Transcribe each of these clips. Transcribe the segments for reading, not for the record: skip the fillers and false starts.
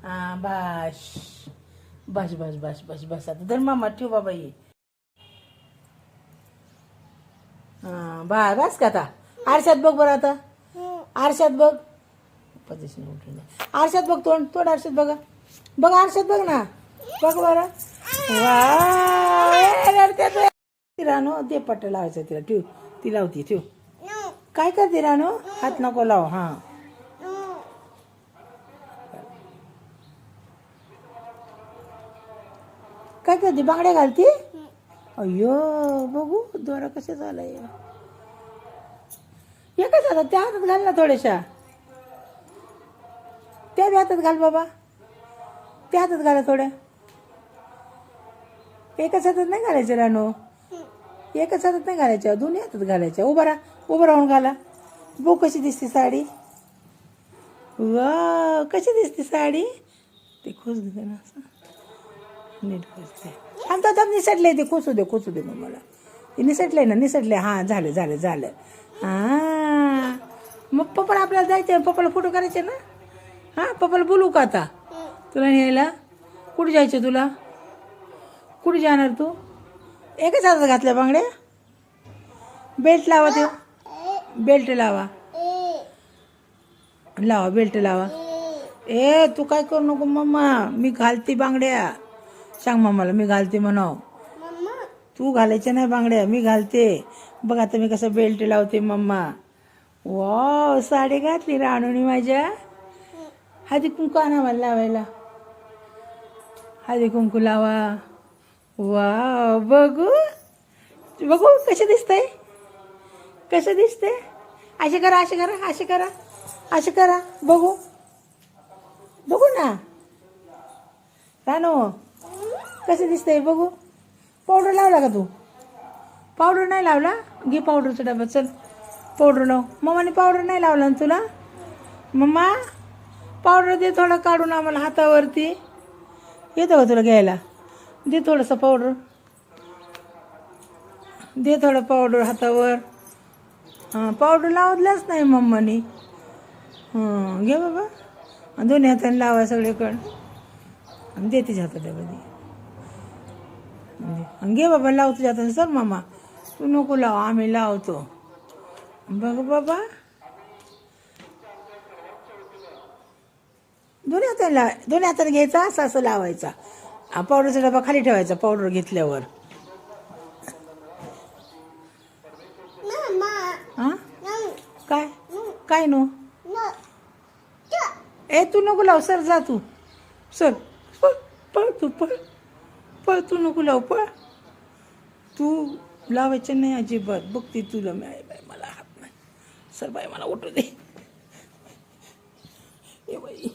हा बस बस बस बस बस बस आता धर मामा ठेव बाबा ये. हा बस का आता आरशात बघ बरं आता. आरशात बघ पद्धतीने उठून जा. आरशात बघ तोंड तोंड आरशात बघा. बघ आरशात बघ ना. बघ बरं. वा रानो दे पट्ट लावायचं तिला ठेव. ती लावती ठेव. काय करते रानो हात नको लाव. हा काय करते बांगड्या घालती. अय्यो बघू दोरा कशा झालाय. एकच हातात त्या हातात घाल ना थोड्याशा. त्या बी हातात घाल बाबा. त्या हातात घाला थोड्या. एकच हातात नाही घालायचं रानो. एकच हातात नाही घालायच्या दोन्ही हातात घालायच्या. उभा राहा उभं राहून घाला. बघ कशी दिसते साडी. वा कशी दिसते साडी. ते खुश दे ना असं नीट खुसते. आमचा दम निसटले ते खुसू दे मग मला. ते निसटले ना निसटले. हां झालं झालं झालं. हां मग पप्पाला आपल्याला जायचं. पप्पाला फोटो करायचे ना. हां पप्पाला बोलू का आता तुला न्यायला. कुठे जायचं तुला. कुठे जाणार तू. एकच हातात घातल्या बांगड्या. बेल्ट लावा ते. बेल्ट लावा लावा बेल्ट लावा. ए तू काय करू नको मम्मा. मी घालते बांगड्या. सांग मम्माला मी घालते म्हणाव. तू घालायच्या नाही बांगड्या मी घालते. बघ आता मी कसं बेल्ट लावते मम्मा. वा साडी घातली राणूनी माझ्या. हळदी कुंकू आणा मला लावायला. हळदी कुंकू लावा. वा बघू बघू कसे दिसतंय. कसं दिसते. असे करा असे करा असे करा असे करा. बघू बघू ना रानू कसं दिसतंय बघू. पावडर लावला का तू. पावडर नाही लावला. घे पावडरचा डबा चल पावडर लाव. मम्माने पावडर नाही लावला ना तुला. मम्मा पावडर दे थोडं काढून आम्हाला हातावरती. येतं का तुला घ्यायला. दे थोडंसं पावडर. दे थोडं पावडर हातावर. हां पावडर लावलंच नाही मम्माने. हां घे बाबा दोन्ही हाताने लावा सगळीकडं. दे तिच्या हातामध्ये. घे बाबा लाव तुझ्या हाताने. सर मामा तू नको लाव आम्ही लावतो. बघ बाबा दोन्ही हाताने घ्यायचा असं असं लावायचा. पावडरचा डबा खाली ठेवायचा पावडर घेतल्यावर. हां काय काय नो. ए तू नको लाव सर जा तू. सर पळ पळ तू पळ पळ. तू नको लाव पळ. तू लावायचं नाही अजिबात. बघते तुला मी आहे बाई मला हात नाही. सर बाई मला उठू दे. ए बाई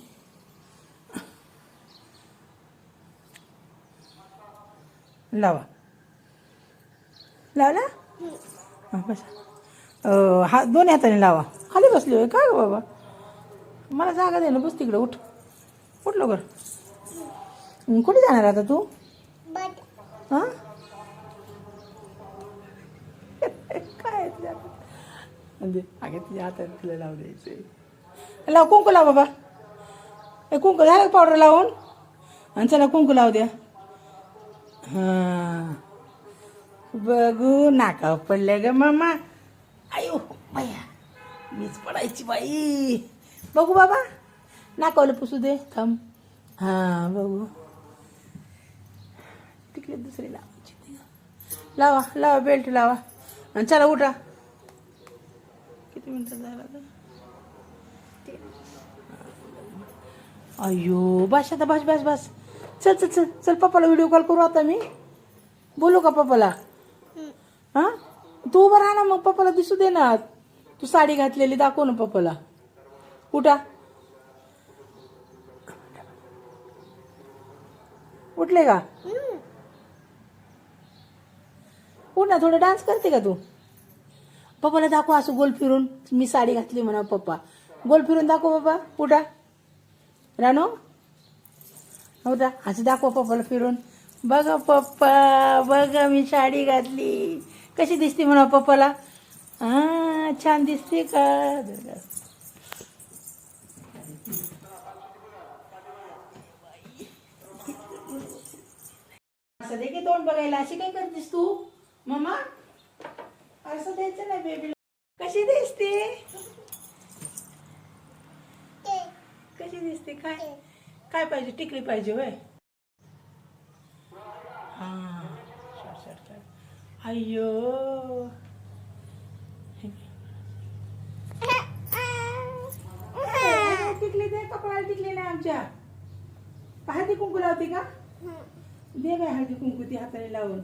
लावा लावला. हां बस हा दोन्ही हाताने लावा. खाली बसली होय का ग बाबा. मला जागा दे ना. बस तिकडं उठ उठ लवकर. कुठे जाणार आता तू. हां काय अगे तुझ्या हातात तुला लावू द्यायचं. लाव कुंकू लाव बाबा. ए कुंकू झालं पावडर लावून. आणि चला कुंकू लावू द्या. हां बघू नाकावर पडले ग मामा. आयो बाया मीच पडायची बाई. बघू बाबा नाकावलं पुसू दे थांब. हां बघू तिकडे दुसरी लावायची. लावा लावा बेल्ट लावा. आणि चला उठा. किती मिनटं झालं. अय्यो बस आता बस बस बस. चल चल चल चल पप्पाला व्हिडिओ कॉल करू आता मी. बोलू का पप्पाला. हां तू उभं राहा ना मग पप्पाला दिसू दे ना. तू साडी घातलेली दाखव ना पप्पाला. उठा उठले का. उठ ना थोडं डान्स करते का तू. पप्पाला दाखव असं गोल फिरून. मी साडी घातली म्हणा पप्पा. गोल फिरून दाखव बाबा. उठा रानो उठा असं दाखव पप्पाला फिरून. बघा पप्पा बघा मी साडी घातली. कशी दिसते म्हणा पप्पाला. हां छान दिसते का. असं दे की तोंड बघायला. अशी काय करतेस तू मम्मा? असं द्यायचं नाही बेबीला. कशी दिसते? कशी दिसते? काय काय पाहिजे? टिकली पाहिजे होय. हा अय्यो टिकली दे. कपाळाला टिकली नाही आमच्या. हळदी कुंकू लावते का? दे बाय हळदी कुंकू ती हाताने लावून.